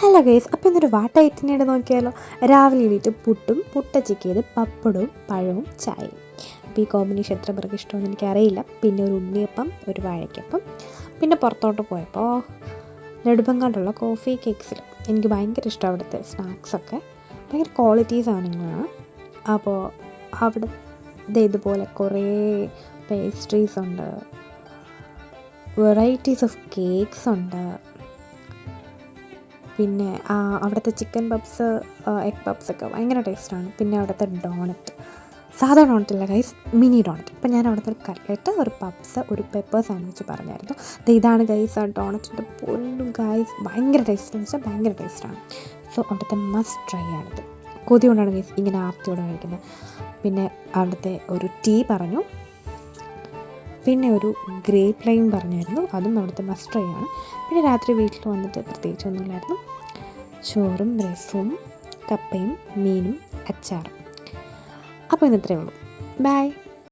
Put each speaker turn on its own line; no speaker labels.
Hello guys, അപ്പോൾ ഇന്നൊരു വാട്ടായിട്ടിനോട് നോക്കിയാലോ. രാവിലെ എണീറ്റ് പുട്ടും മുട്ട ചിക്കിയത് പപ്പടവും പഴവും ചായയും. അപ്പോൾ ഈ കോമ്പിനേഷൻ എത്ര പേർക്ക് ഇഷ്ടമെന്ന് എനിക്കറിയില്ല. പിന്നെ ഒരു ഉണ്ണിയപ്പം, ഒരു വാഴയ്ക്കപ്പം. പിന്നെ പുറത്തോട്ട് പോയപ്പോൾ നെടുമ്പങ്ങാടുള്ള കോഫി കേക്ക്സിൽ എനിക്ക് ഭയങ്കര ഇഷ്ടം. അവിടുത്തെ സ്നാക്സൊക്കെ ഭയങ്കര ക്വാളിറ്റി സാധനങ്ങളാണ്. അപ്പോൾ അവിടെ ഇതുപോലെ കുറേ പേസ്ട്രീസ് ഉണ്ട്, വെറൈറ്റീസ് ഓഫ് കേക്ക്സ് ഉണ്ട്. പിന്നെ അവിടുത്തെ ചിക്കൻ പപ്സ്, എഗ് പപ്സൊക്കെ ഭയങ്കര ടേസ്റ്റാണ്. പിന്നെ അവിടുത്തെ ഡോണറ്റ്, സാധാ ഡോണറ്റില്ല ഗൈസ്, മിനി ഡോണറ്റ്. ഇപ്പം ഞാൻ അവിടുത്തെ ഒരു കട്ട്ലറ്റ്, ഒരു പപ്സ്, ഒരു പെപ്പർ സാൻഡ്വിച്ച് പറഞ്ഞായിരുന്നു. ഇതാണ് ഗൈസ് ആ ഡോണറ്റിൻ്റെ പൊന്നും ഗൈസ്. ഭയങ്കര ടേസ്റ്റ് എന്ന് വെച്ചാൽ ഭയങ്കര ടേസ്റ്റാണ്. സോ അവിടുത്തെ മസ്റ്റ് ട്രൈ ആണിത്. കൊതി കൊണ്ടാണ് ഗൈസ് ഇങ്ങനെ ആർത്തിയോടെ കഴിക്കുന്നത്. പിന്നെ അവിടുത്തെ ഒരു ടീ പറഞ്ഞു, പിന്നെ ഒരു ഗ്രേപ്പ് ലൈം പറഞ്ഞായിരുന്നു, അതും അവിടുത്തെ മസ്റ്റ് ട്രൈ ആണ്. പിന്നെ രാത്രി വീട്ടിൽ വന്നിട്ട് പ്രത്യേകിച്ചൊന്നുമില്ലായിരുന്നു. ചോറും രസവും കപ്പയും മീനും അച്ചാറും. അപ്പോൾ ഇന്നത്രയേ ഉള്ളൂ. ബൈ.